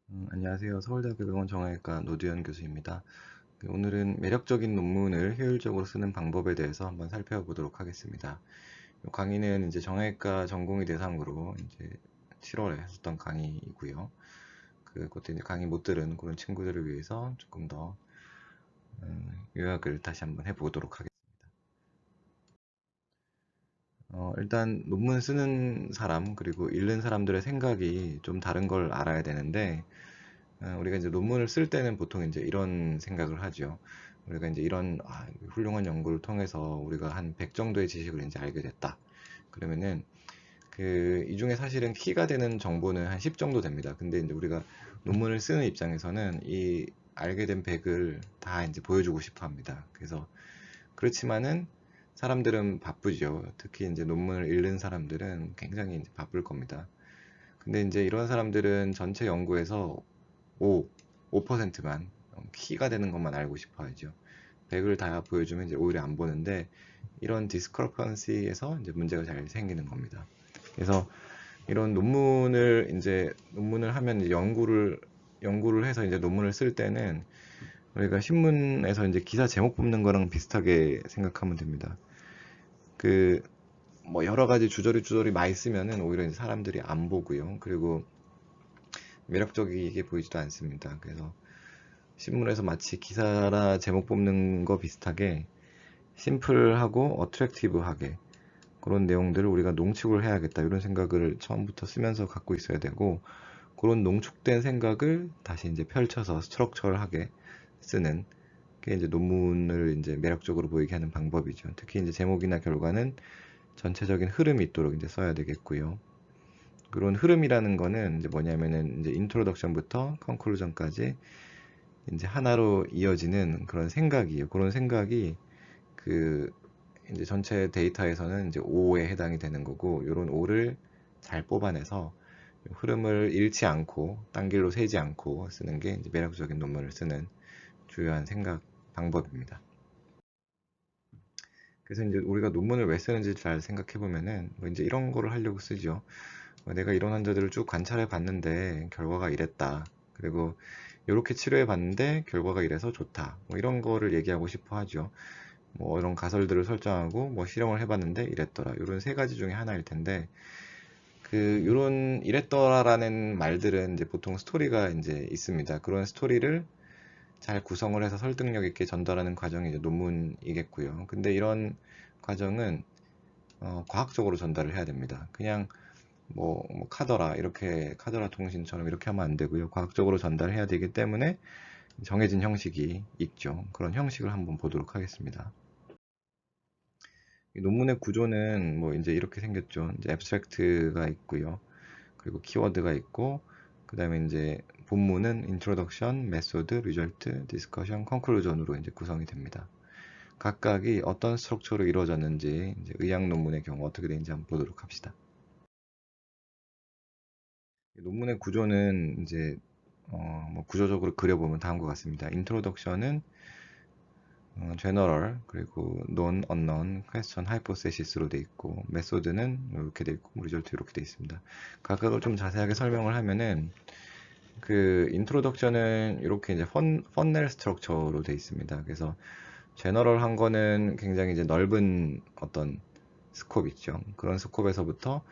안녕하세요. 서울대학교 병원 정형외과 노두현 교수입니다. 오늘은 매력적인 논문을 효율적으로 쓰는 방법에 대해서 한번 살펴보도록 하겠습니다. 이 강의는 이제 정형외과 전공의 대상으로 이제 7월에 했었던 강의이고요. 그것도 이제 강의 못 들은 그런 친구들을 위해서 조금 더 요약을 다시 한번 해보도록 하겠습니다. 일단 논문 쓰는 사람 그리고 읽는 사람들의 생각이 좀 다른 걸 알아야 되는데 우리가 이제 논문을 쓸 때는 보통 이제 이런 생각을 하죠. 우리가 이제 이런 훌륭한 연구를 통해서 우리가 한 100 정도의 지식을 이제 알게 됐다. 그러면은 이 중에 사실은 키가 되는 정보는 한 10 정도 됩니다. 근데 이제 우리가 논문을 쓰는 입장에서는 이 알게 된 100을 다 이제 보여주고 싶어 합니다. 그래서 그렇지만은 사람들은 바쁘죠. 특히 이제 논문을 읽는 사람들은 굉장히 이제 바쁠 겁니다. 근데 이제 이런 사람들은 전체 연구에서 5, 5%만 키가 되는 것만 알고 싶어 하죠. 100을 다 보여주면 이제 오히려 안 보는데 이런 디스크러펀시에서 이제 문제가 잘 생기는 겁니다. 그래서 이런 논문을 하면 이제 연구를 해서 이제 논문을 쓸 때는 우리가 신문에서 이제 기사 제목 뽑는 거랑 비슷하게 생각하면 됩니다. 그 뭐 여러 가지 주저리 많이 쓰면은 오히려 이제 사람들이 안 보고요. 그리고 매력적이게 보이지도 않습니다. 그래서 신문에서 마치 기사라 제목 뽑는 거 비슷하게 심플하고 어트랙티브하게 그런 내용들을 우리가 농축을 해야겠다 이런 생각을 처음부터 쓰면서 갖고 있어야 되고 그런 농축된 생각을 다시 이제 펼쳐서 스트럭처럴하게 쓰는 게 이제 논문을 이제 매력적으로 보이게 하는 방법이죠. 특히 이제 제목이나 결과는 전체적인 흐름이 있도록 이제 써야 되겠고요. 그런 흐름이라는 거는 이제 뭐냐면은 이제 인트로덕션부터 컨클루전까지 이제 하나로 이어지는 그런 생각이에요. 그런 생각이 그 이제 전체 데이터에서는 이제 5에 해당이 되는 거고, 이런 5를 잘 뽑아내서 흐름을 잃지 않고 딴 길로 새지 않고 쓰는 게 이제 매력적인 논문을 쓰는 주요한 생각 방법입니다. 그래서 이제 우리가 논문을 왜 쓰는지 잘 생각해 보면은 뭐 이제 이런 거를 하려고 쓰죠. 내가 이런 환자들을 쭉 관찰해 봤는데 결과가 이랬다. 그리고 이렇게 치료해 봤는데 결과가 이래서 좋다. 뭐 이런 거를 얘기하고 싶어 하죠. 뭐 이런 가설들을 설정하고 뭐 실험을 해봤는데 이랬더라. 이런 세 가지 중에 하나일 텐데 이런 이랬더라라는 말들은 이제 보통 스토리가 이제 있습니다. 그런 스토리를 잘 구성을 해서 설득력 있게 전달하는 과정이 이제 논문이겠고요. 근데 이런 과정은 과학적으로 전달을 해야 됩니다. 그냥 뭐 카더라 이렇게 카더라 통신처럼 이렇게 하면 안 되고요. 과학적으로 전달해야 되기 때문에 정해진 형식이 있죠. 그런 형식을 한번 보도록 하겠습니다. 이 논문의 구조는 뭐 이제 이렇게 생겼죠. 이제 앱스트랙트가 있고요. 그리고 키워드가 있고, 그 다음에 이제 본문은 introduction, method, result, discussion, conclusion으로 이제 구성이 됩니다. 각각이 어떤 스트럭처로 이루어졌는지 이제 의학 논문의 경우 어떻게 되는지 한번 보도록 합시다. 논문의 구조는 이제 뭐 구조적으로 그려보면 다음과 같습니다. introduction은 general 그리고 known, unknown, question, hypothesis로 돼 있고 method는 이렇게 돼 있고 result 이렇게 돼 있습니다. 각각을 좀 자세하게 설명을 하면은 introduction은 이렇게 이제 펀넬 스트럭처로 돼 있습니다. 그래서 제너럴한 거는 굉장히 이제 넓은 어떤 스콥 있죠. 그런 스콥에서부터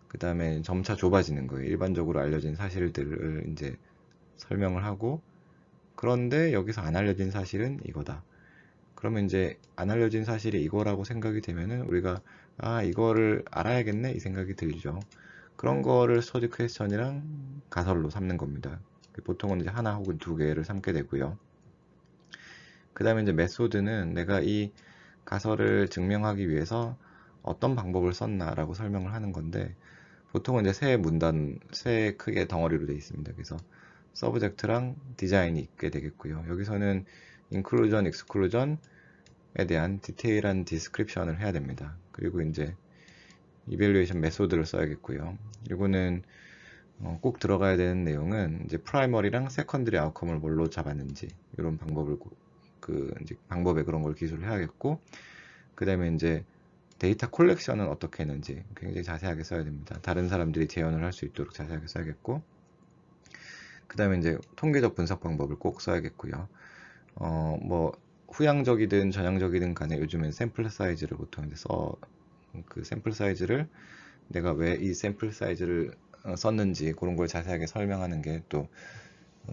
그 다음에 점차 좁아지는 거예요. 일반적으로 알려진 사실들을 이제 설명을 하고 그런데 여기서 안 알려진 사실은 이거다. 그러면 이제 안 알려진 사실이 이거라고 생각이 되면은 우리가 이거를 알아야겠네 이 생각이 들죠. 그런 거를 스터디 퀘스천이랑 가설로 삼는 겁니다. 보통은 이제 하나 혹은 두 개를 삼게 되고요. 그 다음에 이제 메소드는 내가 이 가설을 증명하기 위해서 어떤 방법을 썼나라고 설명을 하는 건데 보통은 이제 세 크게 덩어리로 되어 있습니다. 그래서 서브젝트랑 디자인이 있게 되겠고요. 여기서는 인클루전, 익스클루전에 대한 디테일한 디스크립션을 해야 됩니다. 그리고 이제 이밸류에이션 메소드를 써야겠고요. 이거는 꼭 들어가야 되는 내용은 이제 프라이머리랑 세컨드리 아웃컴을 뭘로 잡았는지 이런 방법을 이제 방법에 그런 걸 기술을 해야겠고 그 다음에 이제 데이터 콜렉션은 어떻게 했는지 굉장히 자세하게 써야 됩니다. 다른 사람들이 재현을 할 수 있도록 자세하게 써야겠고 그 다음에 이제 통계적 분석 방법을 꼭 써야겠고요. 뭐 후향적이든 전향적이든 간에 요즘엔 샘플 사이즈를 보통 이제 그 샘플 사이즈를 내가 왜 이 샘플 사이즈를 썼는지 그런 걸 자세하게 설명하는 게 또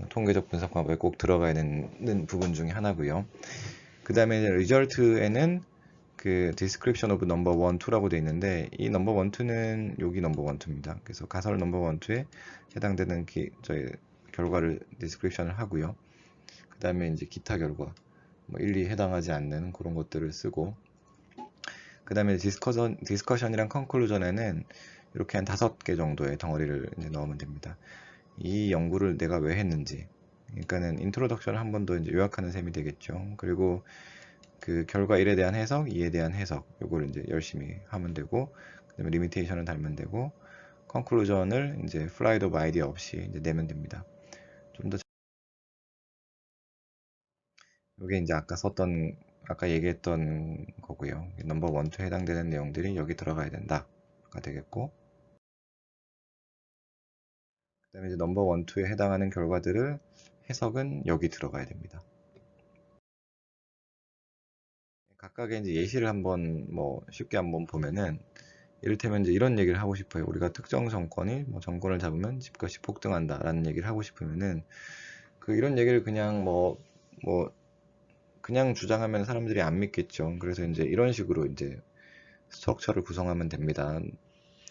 통계적 분석 방법에 꼭 들어가야 되는 부분 중에 하나고요. 그 다음에 리절트에는 그 description of number 1, 2라고 되어 있는데 이 number 1, 2는 여기 number 1, 2입니다. 그래서 가설 number 1, 2에 해당되는 저희 결과를 description을 하고요. 그 다음에 이제 기타 결과 뭐 일리 해당하지 않는 그런 것들을 쓰고, 그 다음에 디스커션이랑 컨클루전에는 이렇게 한 5개 정도의 덩어리를 이제 넣으면 됩니다. 이 연구를 내가 왜 했는지, 그러니까는 인트로덕션을 한 번 더 이제 요약하는 셈이 되겠죠. 그리고 그 결과 1에 대한 해석, 2에 대한 해석, 요걸 이제 열심히 하면 되고, 그 다음에 리미테이션을 달면 되고, 컨클루전을 이제 플라이드 오브 아이디어 없이 이제 내면 됩니다. 좀 더, 요게 이제 아까 얘기했던 거고요. 넘버 1, 2에 해당되는 내용들이 여기 들어가야 된다가 되겠고, 그 다음에 이제 넘버 1, 2에 해당하는 결과들을 해석은 여기 들어가야 됩니다. 각각의 이제 예시를 한번 뭐 쉽게 한번 보면은, 이를테면 이제 이런 얘기를 하고 싶어요. 우리가 특정 정권이 뭐 정권을 잡으면 집값이 폭등한다라는 얘기를 하고 싶으면은 이런 얘기를 그냥 그냥 주장하면 사람들이 안 믿겠죠. 그래서 이제 이런 식으로 이제 스트럭처를 구성하면 됩니다.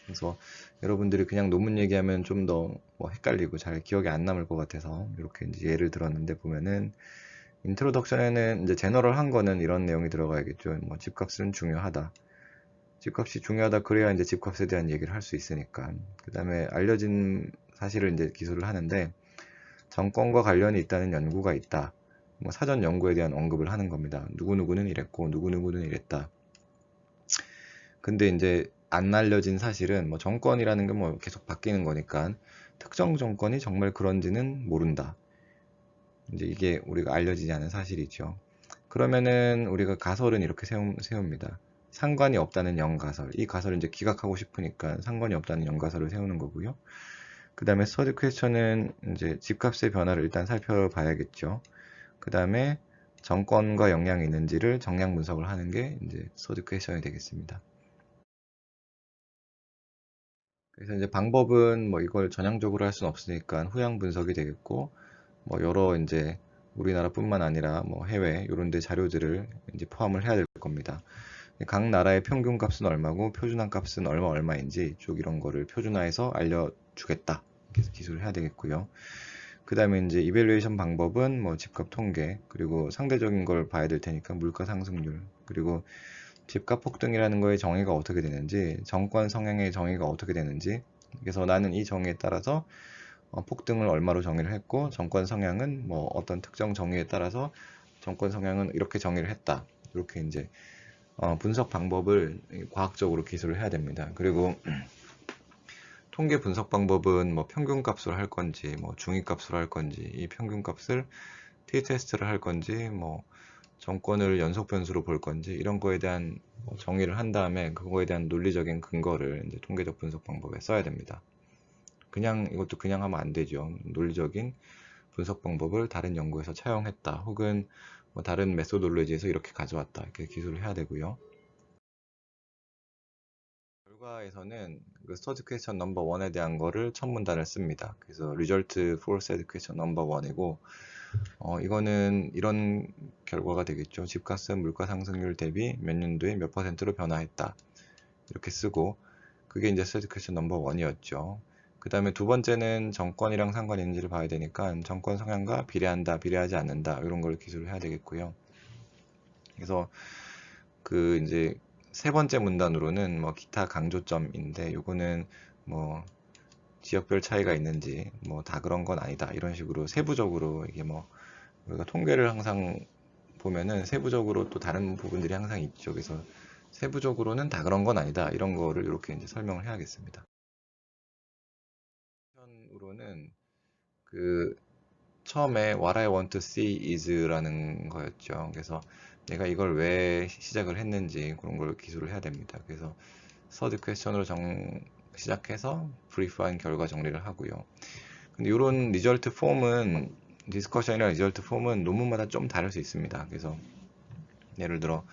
그래서 여러분들이 그냥 논문 얘기하면 좀 더 뭐 헷갈리고 잘 기억에 안 남을 것 같아서 이렇게 이제 예를 들었는데, 보면은 인트로덕션에는 이제 제너럴한 거는 이런 내용이 들어가야겠죠. 뭐 집값은 중요하다. 집값이 중요하다, 그래야 이제 집값에 대한 얘기를 할 수 있으니까. 그 다음에 알려진 사실을 이제 기술을 하는데, 정권과 관련이 있다는 연구가 있다. 뭐 사전 연구에 대한 언급을 하는 겁니다. 누구누구는 이랬고 누구누구는 이랬다. 근데 이제 안 알려진 사실은 뭐 정권이라는 게 뭐 계속 바뀌는 거니까 특정 정권이 정말 그런지는 모른다. 이제 이게 우리가 알려지지 않은 사실이죠. 그러면은 우리가 가설은 이렇게 세웁니다. 상관이 없다는 영가설. 이 가설을 이제 기각하고 싶으니까 상관이 없다는 영가설을 세우는 거고요. 그 다음에 스터디 퀘스천은 이제 집값의 변화를 일단 살펴봐야겠죠. 그 다음에 정권과 영향이 있는지를 정량 분석을 하는 게 이제 스터디 퀘스천이 되겠습니다. 그래서 이제 방법은 뭐 이걸 전향적으로 할 수는 없으니까 후향 분석이 되겠고, 뭐 여러 이제 우리나라뿐만 아니라 뭐 해외 이런 데 자료들을 이제 포함을 해야 될 겁니다. 각 나라의 평균 값은 얼마고 표준화 값은 얼마인지 쭉 이런 거를 표준화해서 알려주겠다. 그래서 기술을 해야 되겠고요. 그 다음에 이제 이밸류에이션 방법은 뭐 집값 통계, 그리고 상대적인 걸 봐야 될 테니까 물가 상승률, 그리고 집값 폭등이라는 거의 정의가 어떻게 되는지, 정권 성향의 정의가 어떻게 되는지. 그래서 나는 이 정의에 따라서 폭등을 얼마로 정의를 했고, 정권 성향은 뭐 어떤 특정 정의에 따라서 정권 성향은 이렇게 정의를 했다. 이렇게 이제 분석 방법을 과학적으로 기술을 해야 됩니다. 그리고 통계 분석 방법은 뭐 평균값으로 할 건지, 뭐 중위값으로 할 건지, 이 평균값을 t-테스트를 할 건지, 뭐 정권을 연속 변수로 볼 건지, 이런 거에 대한 정의를 한 다음에 그거에 대한 논리적인 근거를 이제 통계적 분석 방법에 써야 됩니다. 이것도 그냥 하면 안 되죠. 논리적인 분석 방법을 다른 연구에서 차용했다, 혹은 뭐 다른 메소돌로지에서 이렇게 가져왔다, 이렇게 기술을 해야 되고요. 결과에서는 그 스터디 퀘스천 넘버 1에 대한 거를 첫 문단을 씁니다. 그래서 result for said question number 1이고, 이거는 이런 결과가 되겠죠. 집값은 물가 상승률 대비 몇 년도에 몇 퍼센트로 변화했다. 이렇게 쓰고, 그게 이제 스터디 퀘스천 넘버 1이었죠. 그 다음에 두 번째는 정권이랑 상관이 있는지를 봐야 되니까 정권 성향과 비례한다, 비례하지 않는다, 이런 걸 기술을 해야 되겠고요. 그래서 이제 세 번째 문단으로는 뭐 기타 강조점인데, 요거는 뭐 지역별 차이가 있는지 뭐 다 그런 건 아니다, 이런 식으로 세부적으로, 이게 뭐 우리가 통계를 항상 보면은 세부적으로 또 다른 부분들이 항상 있죠. 그래서 세부적으로는 다 그런 건 아니다, 이런 거를 이렇게 이제 설명을 해야겠습니다. 우로는 처음에 What I want to see is라는 거였죠. 그래서 내가 이걸 왜 시작을 했는지 그런 걸 기술을 해야 됩니다. 그래서 third question으로 시작해서 brief한 결과 정리를 하고요. 근데 이런 리절트 폼은 디스커션이나 리절트 폼은 논문마다 좀 다를 수 있습니다. 그래서 예를 들어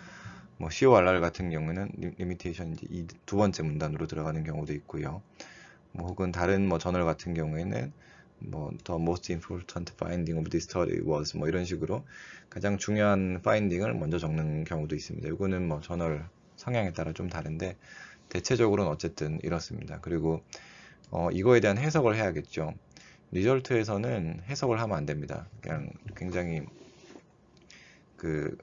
뭐 CORR 같은 경우에는 리미테이션 이제 이 두 번째 문단으로 들어가는 경우도 있고요. 뭐 혹은 다른 뭐 저널 같은 경우에는 뭐 the most important finding of this study was 뭐 이런 식으로 가장 중요한 finding을 먼저 적는 경우도 있습니다. 이거는 뭐 저널 성향에 따라 좀 다른데 대체적으로는 어쨌든 이렇습니다. 그리고 이거에 대한 해석을 해야겠죠. 리절트에서는 해석을 하면 안 됩니다. 그냥 굉장히 그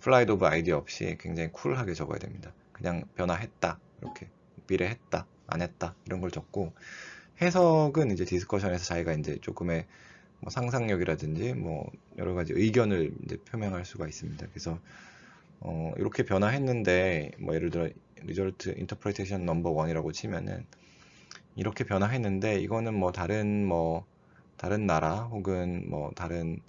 플라이드 오브 아이디어 없이 굉장히 쿨하게 적어야 됩니다. 그냥 변화했다 이렇게 미래했다 안 했다 이런 걸 적고 해석은 이제 디스커션에서 자기가 이제 조금의 뭐 상상력이라든지 뭐 여러 가지 의견을 이제 표명할 수가 있습니다. 그래서 이렇게 변화했는데 뭐 예를 들어 리절트 인터프리테이션 넘버 원이라고 치면은 이렇게 변화했는데 이거는 뭐 다른 나라 혹은 뭐 다른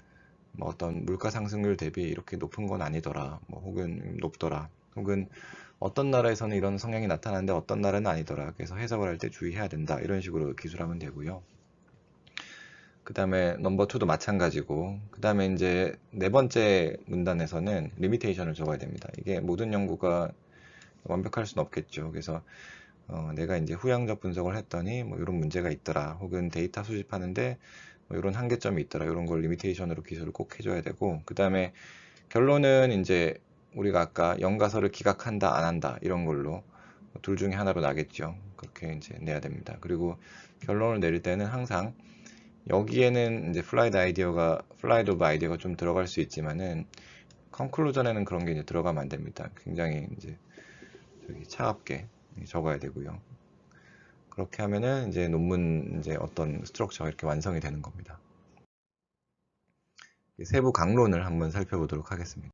뭐 어떤 물가 상승률 대비 이렇게 높은 건 아니더라. 뭐 혹은 높더라. 혹은 어떤 나라에서는 이런 성향이 나타나는데 어떤 나라는 아니더라. 그래서 해석을 할 때 주의해야 된다. 이런 식으로 기술하면 되고요. 그 다음에 넘버 2도 마찬가지고 그 다음에 이제 네 번째 문단에서는 리미테이션을 적어야 됩니다. 이게 모든 연구가 완벽할 수는 없겠죠. 그래서 내가 이제 후향적 분석을 했더니 뭐 이런 문제가 있더라. 혹은 데이터 수집하는데 뭐 이런 한계점이 있더라. 이런 걸 리미테이션으로 기술을 꼭 해줘야 되고 그 다음에 결론은 이제 우리가 아까 연가설을 기각한다 안 한다 이런 걸로 둘 중에 하나로 나겠죠. 그렇게 이제 내야 됩니다. 그리고 결론을 내릴 때는 항상 여기에는 이제 플라이드 오브 아이디어가 좀 들어갈 수 있지만은 컨클루전에는 그런 게 이제 들어가면 안 됩니다. 굉장히 이제 차갑게 적어야 되고요. 그렇게 하면은 이제 논문 이제 어떤 스트럭처가 이렇게 완성이 되는 겁니다. 세부 강론을 한번 살펴보도록 하겠습니다.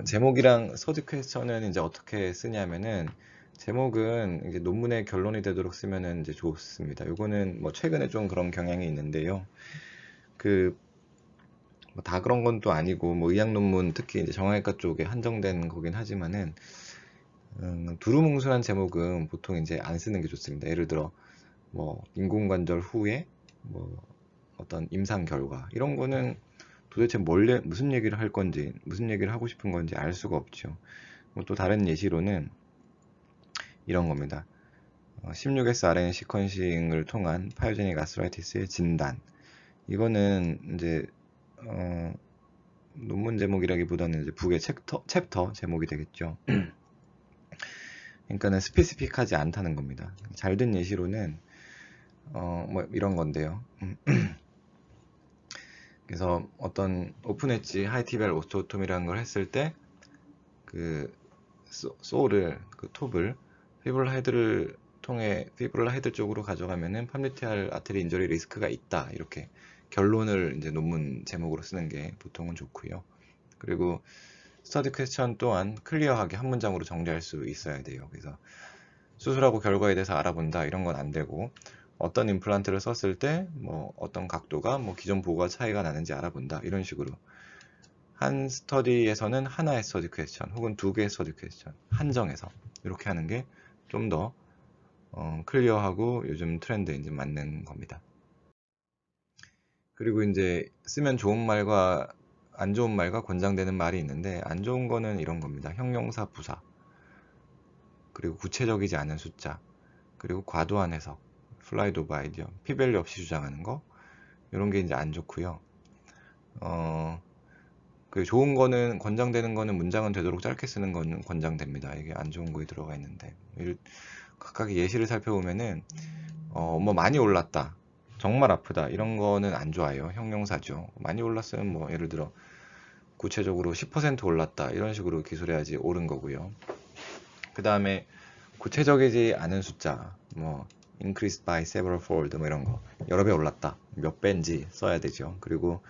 제목이랑 서드 퀘스천은 이제 어떻게 쓰냐면은 제목은 이제 논문의 결론이 되도록 쓰면은 이제 좋습니다. 요거는 뭐 최근에 좀 그런 경향이 있는데요. 뭐 다 그런 건 또 아니고 뭐 의학 논문 특히 이제 정형외과 쪽에 한정된 거긴 하지만은 두루뭉술한 제목은 보통 이제 안 쓰는 게 좋습니다. 예를 들어 뭐 인공관절 후에 뭐 어떤 임상 결과 이런 거는 도대체 무슨 얘기를 할 건지 무슨 얘기를 하고 싶은 건지 알 수가 없죠. 또 다른 예시로는 이런 겁니다. 16S RNA 시퀀싱을 통한 파이오제닉 아스트라이티스의 진단. 이거는 이제 논문 제목이라기보다는 이제 북의 챕터 제목이 되겠죠. 그러니까는 스페시픽하지 않다는 겁니다. 잘 된 예시로는 뭐 이런 건데요. 그래서 어떤 오픈 엣지 하이티벨 오스토톰이라는 걸 했을 때 그 소를 그 톱을 피브라 헤드를 통해 피브라 헤드 쪽으로 가져가면은 팜리티알 아테리 인저리 리스크가 있다. 이렇게 결론을 이제 논문 제목으로 쓰는 게 보통은 좋고요. 그리고 스터디 퀘스천 또한 클리어하게 한 문장으로 정리할 수 있어야 돼요. 그래서 수술하고 결과에 대해서 알아본다 이런 건 안 되고 어떤 임플란트를 썼을 때 뭐 어떤 각도가 뭐 기존 보고와 차이가 나는지 알아본다 이런 식으로 한 스터디에서는 하나의 스터디 퀘스천 혹은 두 개의 스터디 퀘스천 한정해서 이렇게 하는 게 좀 더 클리어하고 요즘 트렌드에 이제 맞는 겁니다. 그리고 이제 쓰면 좋은 말과 안 좋은 말과 권장되는 말이 있는데 안 좋은 거는 이런 겁니다. 형용사 부사 그리고 구체적이지 않은 숫자 그리고 과도한 해석 플라이드 오브 아이디어 피밸류 없이 주장하는 거 이런 게 이제 안 좋고요. 그 좋은 거는 권장되는 거는 문장은 되도록 짧게 쓰는 거는 권장됩니다. 이게 안 좋은 거에 들어가 있는데 각각의 예시를 살펴보면은 뭐 많이 올랐다 정말 아프다 이런 거는 안 좋아요. 형용사죠. 많이 올랐으면 뭐 예를 들어 구체적으로 10% 올랐다 이런 식으로 기술해야지 옳은 거고요. 그 다음에 구체적이지 않은 숫자 뭐 increased by several fold 뭐 이런 거 여러 배 올랐다 몇 배인지 써야 되죠. 그리고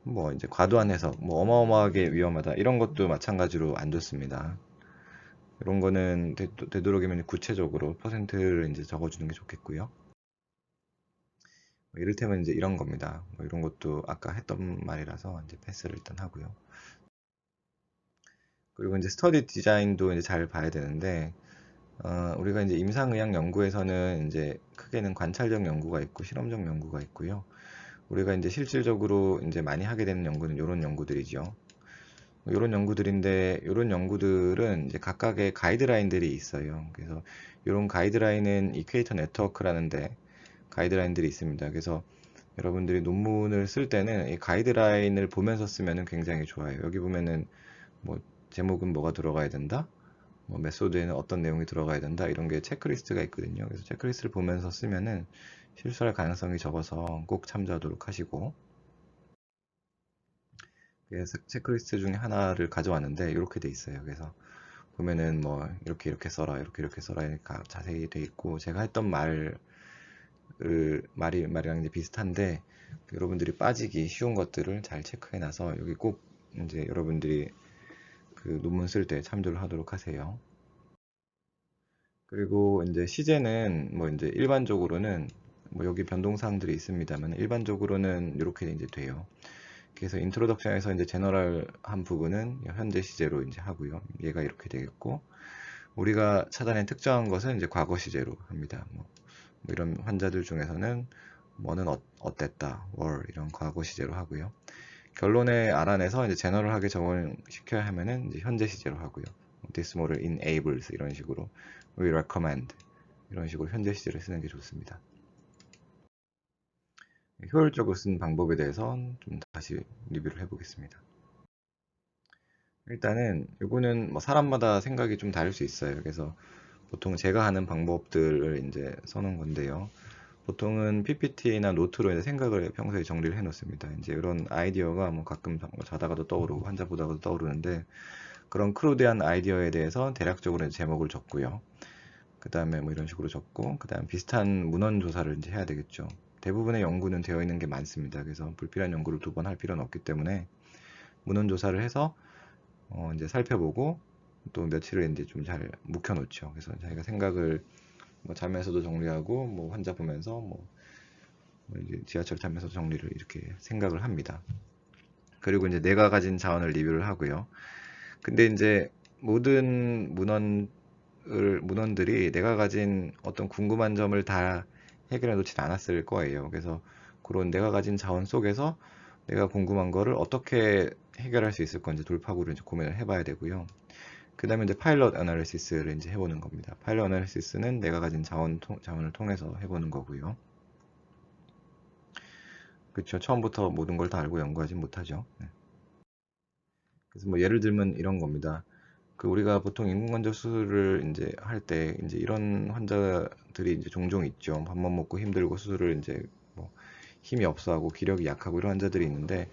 뭐 이제 과도한 해석 뭐 어마어마하게 위험하다 이런 것도 마찬가지로 안 좋습니다. 이런 거는 되도록이면 구체적으로 퍼센트를 이제 적어주는 게 좋겠고요. 뭐 이를테면 이제 이런 겁니다. 뭐 이런 것도 아까 했던 말이라서 이제 패스를 일단 하고요. 그리고 이제 스터디 디자인도 이제 잘 봐야 되는데 우리가 이제 임상의학 연구에서는 이제 크게는 관찰적 연구가 있고 실험적 연구가 있고요. 우리가 이제 실질적으로 이제 많이 하게 되는 연구는 이런 연구들이죠. 이런 연구들인데 이런 연구들은 이제 각각의 가이드라인들이 있어요. 그래서 이런 가이드라인은 이퀘이터 네트워크라는데 가이드라인들이 있습니다. 그래서 여러분들이 논문을 쓸 때는 이 가이드라인을 보면서 쓰면 굉장히 좋아요. 여기 보면은 뭐 제목은 뭐가 들어가야 된다, 뭐 메소드에는 어떤 내용이 들어가야 된다, 이런 게 체크리스트가 있거든요. 그래서 체크리스트를 보면서 쓰면은 실수할 가능성이 적어서 꼭 참조하도록 하시고, 그래서 체크리스트 중에 하나를 가져왔는데 이렇게 돼 있어요. 그래서 보면은 뭐 이렇게 써라, 이렇게 써라, 이렇게 자세히 돼 있고, 제가 했던 말이랑 이제 비슷한데 여러분들이 빠지기 쉬운 것들을 잘 체크해놔서 여기 꼭 이제 여러분들이 그 논문 쓸 때 참조를 하도록 하세요. 그리고 이제 시제는 뭐 이제 일반적으로는 뭐 여기 변동사항들이 있습니다만 일반적으로는 이렇게 이제 돼요. 그래서 인트로덕션에서 이제 제너럴한 부분은 현재 시제로 이제 하고요. 얘가 이렇게 되겠고, 우리가 찾아낸 특정한 것은 이제 과거 시제로 합니다. 뭐 이런 환자들 중에서는 뭐는 어땠다, 월 이런 과거 시제로 하고요. 결론에 알아내서 이제 제너럴하게 적용시켜야 하면은 이제 현재 시제로 하고요. This model enables 이런 식으로, we recommend 이런 식으로 현재 시제를 쓰는 게 좋습니다. 효율적으로 쓰는 방법에 대해서 좀 다시 리뷰를 해보겠습니다. 일단은 이거는 뭐 사람마다 생각이 좀 다를 수 있어요. 그래서 보통 제가 하는 방법들을 이제 써놓은 건데요. 보통은 PPT나 노트로 이제 생각을 평소에 정리를 해 놓습니다. 이제 이런 아이디어가 뭐 가끔 자다가도 떠오르고 환자 보다가도 떠오르는데, 그런 크루드한 아이디어에 대해서 대략적으로 제목을 적고요. 그 다음에 뭐 이런 식으로 적고, 그 다음 비슷한 문헌 조사를 이제 해야 되겠죠. 대부분의 연구는 되어 있는 게 많습니다. 그래서 불필요한 연구를 두 번 할 필요는 없기 때문에 문헌 조사를 해서 이제 살펴보고 또 며칠을 이제 좀 잘 묵혀놓죠. 그래서 자기가 생각을 뭐 자면서도 정리하고, 뭐 환자 보면서 뭐 이제 지하철 타면서 정리를 이렇게 생각을 합니다. 그리고 이제 내가 가진 자원을 리뷰를 하고요. 근데 이제 모든 문헌들이 내가 가진 어떤 궁금한 점을 다 해결해 놓진 않았을 거예요. 그래서 그런 내가 가진 자원 속에서 내가 궁금한 거를 어떻게 해결할 수 있을 건지 돌파구를 이제 고민을 해봐야 되고요. 그 다음에 이제 파일럿 애널리시스를 이제 해보는 겁니다. 파일럿 애널리시스는 내가 가진 자원을 통해서 해보는 거고요. 그렇죠. 처음부터 모든 걸 다 알고 연구하진 못하죠. 네. 그래서 뭐 예를 들면 이런 겁니다. 그 우리가 보통 인공관절 수술을 이제 할 때 이제 이런 환자들이 이제 종종 있죠. 밥만 먹고 힘들고 수술을 이제 뭐 힘이 없어하고 기력이 약하고 이런 환자들이 있는데,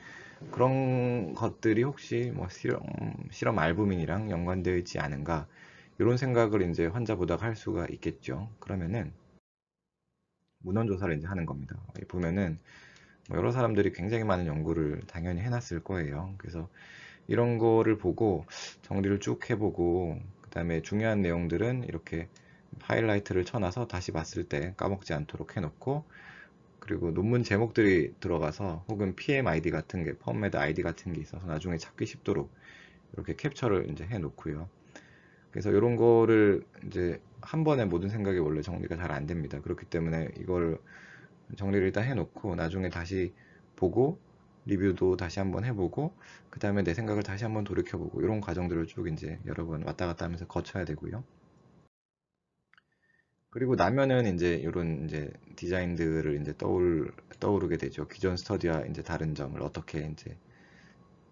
그런 것들이 혹시 뭐 실험 알부민이랑 연관되어 있지 않은가, 이런 생각을 이제 환자보다가 할 수가 있겠죠. 그러면은 문헌 조사를 이제 하는 겁니다. 보면은 뭐 여러 사람들이 굉장히 많은 연구를 당연히 해놨을 거예요. 그래서 이런 거를 보고 정리를 쭉 해보고, 그 다음에 중요한 내용들은 이렇게 하이라이트를 쳐놔서 다시 봤을 때 까먹지 않도록 해놓고, 그리고 논문 제목들이 들어가서 혹은 PMID 같은 게, 펌메드 ID 같은 게 있어서 나중에 찾기 쉽도록 이렇게 캡처를 이제 해놓고요. 그래서 이런 거를 이제 한 번에 모든 생각이 원래 정리가 잘 안 됩니다. 그렇기 때문에 이걸 정리를 일단 해놓고 나중에 다시 보고 리뷰도 다시 한번 해보고, 그 다음에 내 생각을 다시 한번 돌이켜보고, 이런 과정들을 쭉 이제 여러 번 왔다 갔다 하면서 거쳐야 되고요. 그리고 나면은 이제 이런 이제 디자인들을 이제 떠오르게 되죠. 기존 스터디와 이제 다른 점을 어떻게 이제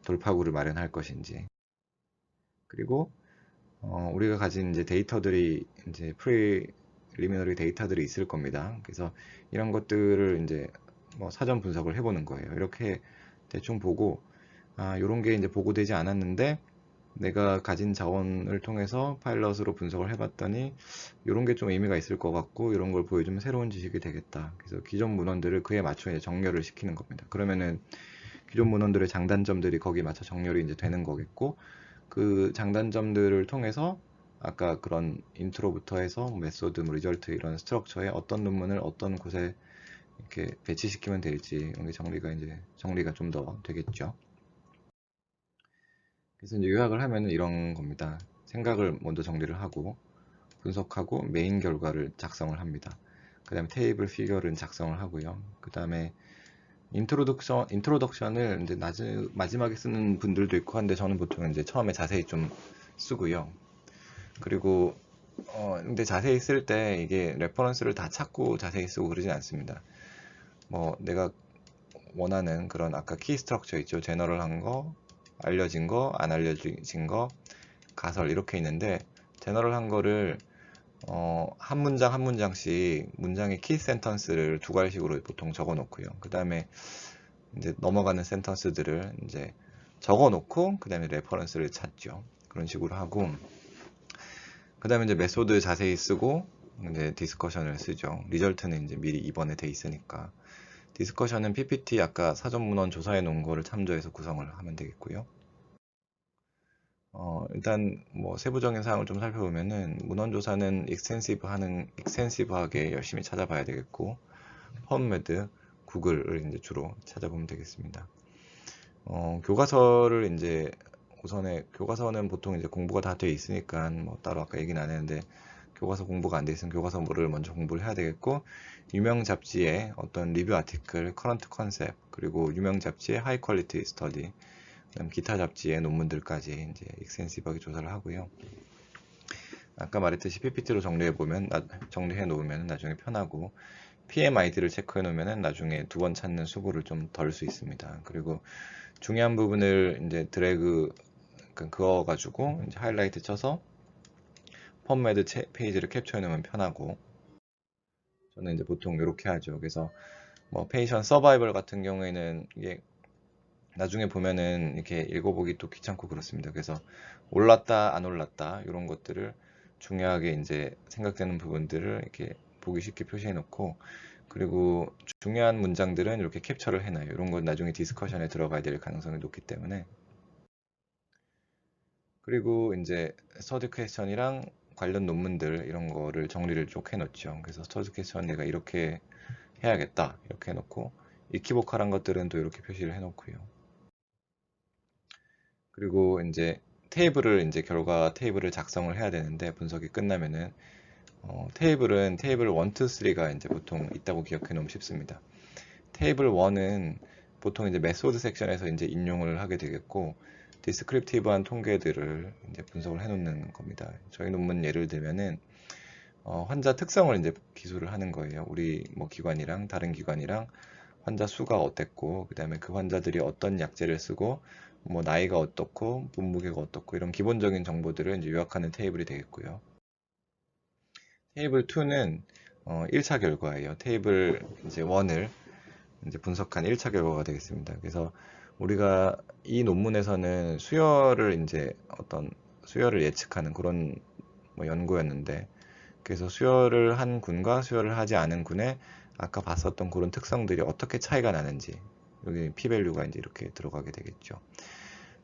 돌파구를 마련할 것인지. 그리고 우리가 가진 이제 데이터들이 이제 프리리미너리 데이터들이 있을 겁니다. 그래서 이런 것들을 이제 뭐 사전 분석을 해보는 거예요. 이렇게 대충 보고, 아, 요런 게 이제 보고되지 않았는데 내가 가진 자원을 통해서 파일럿으로 분석을 해봤더니 요런 게 좀 의미가 있을 것 같고, 이런 걸 보여주면 새로운 지식이 되겠다. 그래서 기존 문헌들을 그에 맞춰 이제 정렬을 시키는 겁니다. 그러면은 기존 문헌들의 장단점들이 거기에 맞춰 정렬이 이제 되는 거겠고, 그 장단점들을 통해서 아까 그런 인트로부터 해서 메소드, 뭐 리절트 이런 스트럭처에 어떤 논문을 어떤 곳에 이렇게 배치시키면 될지, 이런 게 정리가 좀 더 되겠죠. 그래서 이제 요약을 하면은 이런 겁니다. 생각을 먼저 정리를 하고, 분석하고 메인 결과를 작성을 합니다. 그 다음에 테이블 피겨를 작성을 하고요. 그 다음에 인트로덕션을 이제 마지막에 쓰는 분들도 있고 한데 저는 보통 이제 처음에 자세히 좀 쓰고요. 그리고 근데 자세히 쓸 때 이게 레퍼런스를 다 찾고 자세히 쓰고 그러진 않습니다. 뭐 내가 원하는 그런 아까 키 스트럭처 있죠. 제너럴한 거, 알려진 거, 안 알려진 거, 가설 이렇게 있는데 제너럴한 거를 한 문장 한 문장씩 문장의 키 센턴스를 두 갈식으로 보통 적어 놓고요. 그 다음에 이제 넘어가는 센턴스들을 이제 적어 놓고 그 다음에 레퍼런스를 찾죠. 그런 식으로 하고 그 다음에 이제 메소드 자세히 쓰고 이제 디스커션을 쓰죠. 리절트는 이제 미리 입원에 돼 있으니까. 디스커션은 PPT 아까 사전 문헌 조사해 놓은 거를 참조해서 구성을 하면 되겠고요. 일단 뭐 세부적인 사항을 좀 살펴보면은 문헌 조사는 익스텐시브하게 열심히 찾아봐야 되겠고 펀메드, 구글을 이제 주로 찾아보면 되겠습니다. 교과서를 이제 우선에 교과서는 보통 이제 공부가 다 돼 있으니까 뭐 따로 아까 얘기는 안 했는데 교과서 공부가 안 돼 있으면 교과서를 먼저 공부를 해야 되겠고 유명 잡지의 어떤 리뷰 아티클, 커런트 컨셉 그리고 유명 잡지의 하이 퀄리티 스터디 그다음 기타 잡지의 논문들까지 이제 익스텐시브하게 조사를 하고요. 아까 말했듯이 PPT로 정리해 놓으면 나중에 편하고 PMID를 체크해 놓으면 나중에 두 번 찾는 수고를 좀 덜 수 있습니다. 그리고 중요한 부분을 이제 드래그 그어 가지고 이제 하이라이트 쳐서 펀매드 페이지를 캡처해 놓으면 편하고 저는 이제 보통 이렇게 하죠. 그래서 뭐 페이션 서바이벌 같은 경우에는 이게 나중에 보면은 이렇게 읽어보기 또 귀찮고 그렇습니다. 그래서 올랐다 안 올랐다 이런 것들을 중요하게 이제 생각되는 부분들을 이렇게 보기 쉽게 표시해 놓고 그리고 중요한 문장들은 이렇게 캡처를 해놔요. 이런 건 나중에 디스커션에 들어가야 될 가능성이 높기 때문에 그리고 이제 스터디 퀘스천이랑 관련 논문들 이런 거를 정리를 쭉 해놓죠. 그래서 스터디 퀘스천 내가 이렇게 해야겠다 이렇게 해놓고 이키보컬한 것들은 또 이렇게 표시를 해놓고요. 그리고 이제 이제 결과 테이블을 작성을 해야 되는데 분석이 끝나면은 테이블은 테이블 1, 2, 3가 이제 보통 있다고 기억해 놓으면 쉽습니다. 테이블 1은 보통 이제 메소드 섹션에서 이제 인용을 하게 되겠고 디스크립티브한 통계들을 이제 분석을 해 놓는 겁니다. 저희 논문 예를 들면은 환자 특성을 이제 기술을 하는 거예요. 우리 뭐 기관이랑 다른 기관이랑 환자 수가 어땠고, 그 다음에 그 환자들이 어떤 약제를 쓰고, 뭐 나이가 어떻고, 몸무게가 어떻고 이런 기본적인 정보들을 이제 요약하는 테이블이 되겠고요. 테이블 2는 1차 결과예요. 테이블 이제 1을 이제 분석한 1차 결과가 되겠습니다. 그래서 우리가 이 논문에서는 수열을 이제 어떤 수열을 예측하는 그런 뭐 연구였는데 그래서 수혈을 한 군과 수혈을 하지 않은 군의 아까 봤었던 그런 특성들이 어떻게 차이가 나는지 여기 p-밸류가 이제 이렇게 들어가게 되겠죠.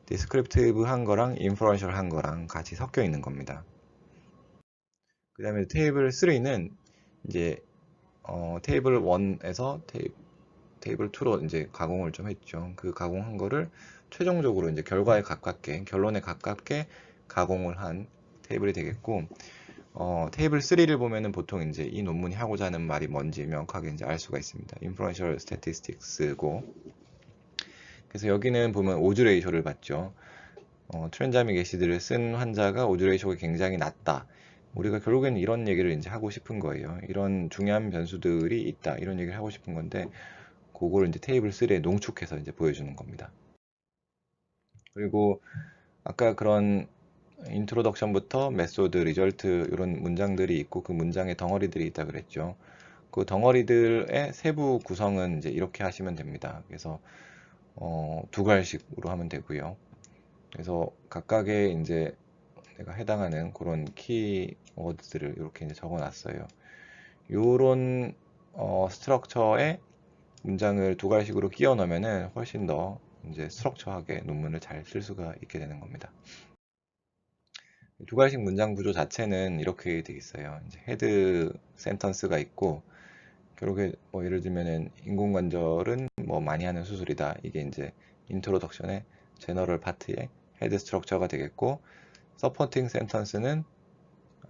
디스크립티브 한 거랑 인퍼런셜 한 거랑 같이 섞여 있는 겁니다. 그 다음에 테이블 3는 이제 테이블 1에서 테이블 2로 이제 가공을 좀 했죠. 그 가공한 거를 최종적으로 이제 결과에 가깝게 결론에 가깝게 가공을 한 테이블이 되겠고 테이블 3를 보면은 보통 이제 이 논문이 하고자 하는 말이 뭔지 명확하게 이제 알 수가 있습니다. Inferential Statistics고. 그래서 여기는 보면 오즈 레이쇼를 봤죠. 트랜자믹 애시드를 쓴 환자가 오즈 레이쇼가 굉장히 낮다. 우리가 결국에는 이런 얘기를 이제 하고 싶은 거예요. 이런 중요한 변수들이 있다. 이런 얘기를 하고 싶은 건데, 그거를 이제 테이블 3에 농축해서 이제 보여주는 겁니다. 그리고 아까 그런 인트로덕션부터 메소드, 리절트 이런 문장들이 있고 그 문장에 덩어리들이 있다 그랬죠. 그 덩어리들의 세부 구성은 이제 이렇게 하시면 됩니다. 그래서 두 갈식으로 하면 되고요. 그래서 각각의 이제 내가 해당하는 그런 키워드들을 이렇게 이제 적어놨어요. 요런 스트럭처에 문장을 두 갈식으로 끼워 넣으면은 훨씬 더 이제 스트럭처하게 논문을 잘 쓸 수가 있게 되는 겁니다. 두 갈식 문장 구조 자체는 이렇게 되어 있어요. 이제 헤드 센턴스가 있고 결국에 뭐 예를 들면은 인공관절은 뭐 많이 하는 수술이다. 이게 이제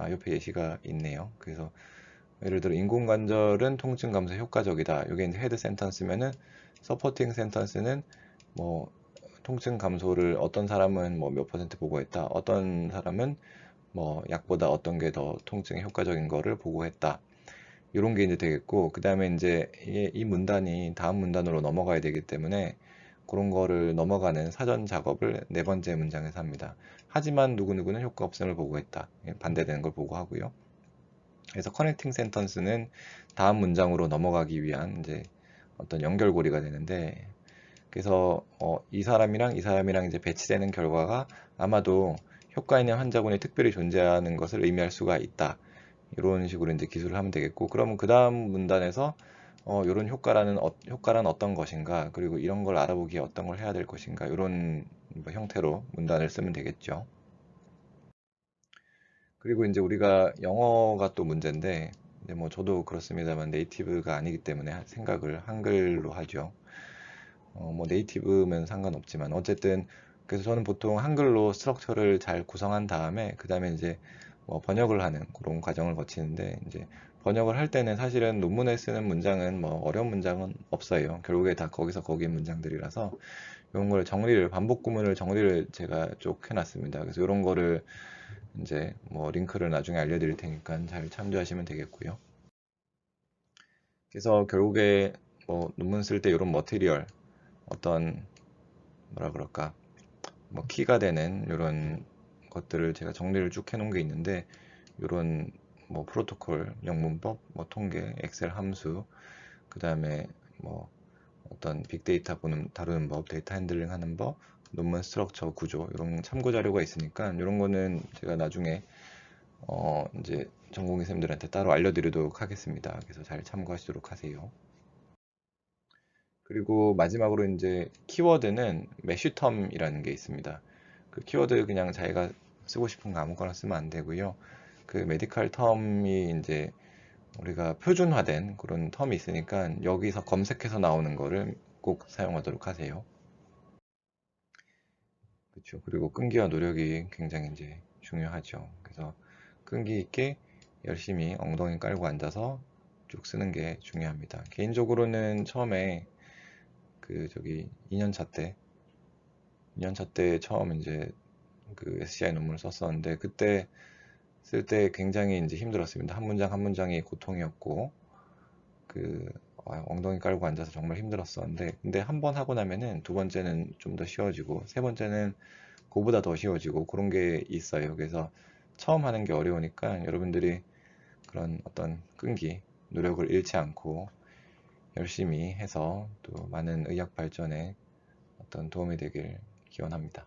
옆에 예시가 있네요. 그래서 예를 들어 인공관절은 통증 감소에 효과적이다. 이게 이제 헤드 센턴스면은 서포팅 센턴스는 뭐 통증 감소를 어떤 사람은 뭐 몇 퍼센트 보고했다. 어떤 사람은 뭐 약보다 어떤 게 더 통증에 효과적인 거를 보고했다. 이런 게 이제 되겠고, 그 다음에 이제 이 문단이 다음 문단으로 넘어가야 되기 때문에 그런 거를 넘어가는 사전 작업을 네 번째 문장에서 합니다. 하지만 누구누구는 효과 없음을 보고했다. 반대되는 걸 보고하고요. 그래서 커넥팅 센턴스는 다음 문장으로 넘어가기 위한 이제 어떤 연결고리가 되는데, 그래서 이 사람이랑 이 사람이랑 이제 배치되는 결과가 아마도 효과 있는 환자군이 특별히 존재하는 것을 의미할 수가 있다. 이런 식으로 이제 기술을 하면 되겠고, 그러면 그 다음 문단에서 이런 효과란 어떤 것인가, 그리고 이런 걸 알아보기에 어떤 걸 해야 될 것인가, 이런 뭐 형태로 문단을 쓰면 되겠죠. 그리고 이제 우리가 영어가 또 문제인데, 이제 뭐 저도 그렇습니다만 네이티브가 아니기 때문에 생각을 한글로 하죠. 뭐 네이티브면 상관없지만 어쨌든, 그래서 저는 보통 한글로 스트럭처를 잘 구성한 다음에 그 다음에 이제 뭐 번역을 하는 그런 과정을 거치는데, 이제 번역을 할 때는 사실은 논문에 쓰는 문장은 뭐 어려운 문장은 없어요. 결국에 다 거기서 거기 문장들이라서 이런 걸 정리를, 반복 구문을 정리를 제가 쭉 해놨습니다. 그래서 이런 거를 이제 뭐 링크를 나중에 알려드릴 테니까 잘 참조하시면 되겠고요. 그래서 결국에 뭐 논문 쓸 때 이런 머티리얼, 어떤 뭐라 그럴까, 뭐 키가 되는 이런 것들을 제가 정리를 쭉 해놓은 게 있는데, 이런 뭐 프로토콜, 영문법, 뭐 통계, 엑셀 함수, 그 다음에 뭐 어떤 빅데이터 다루는 법, 데이터 핸들링 하는 법, 논문 스트럭처 구조, 이런 참고 자료가 있으니까 이런 거는 제가 나중에 이제 전공의쌤들한테 따로 알려드리도록 하겠습니다. 그래서 잘 참고하시도록 하세요. 그리고 마지막으로 이제 키워드는 매쉬텀이라는 게 있습니다. 그 키워드 그냥 자기가 쓰고 싶은 거 아무거나 쓰면 안 되고요. 그 메디컬 텀이 이제 우리가 표준화된 그런 텀이 있으니까 여기서 검색해서 나오는 거를 꼭 사용하도록 하세요. 그렇죠. 그리고 끈기와 노력이 굉장히 이제 중요하죠. 그래서 끈기 있게 열심히 엉덩이 깔고 앉아서 쭉 쓰는 게 중요합니다. 개인적으로는 처음에 그 저기 2년차 때 처음 이제 그 SCI 논문을 썼었는데, 그때 쓸 때 굉장히 이제 힘들었습니다. 한 문장 한 문장이 고통이었고, 그 엉덩이 깔고 앉아서 정말 힘들었었는데, 근데 한 번 하고 나면은 두 번째는 좀 더 쉬워지고, 세 번째는 그보다 더 쉬워지고, 그런 게 있어요. 그래서 처음 하는 게 어려우니까 여러분들이 그런 어떤 끈기, 노력을 잃지 않고 열심히 해서 또 많은 의학 발전에 어떤 도움이 되길 기원합니다.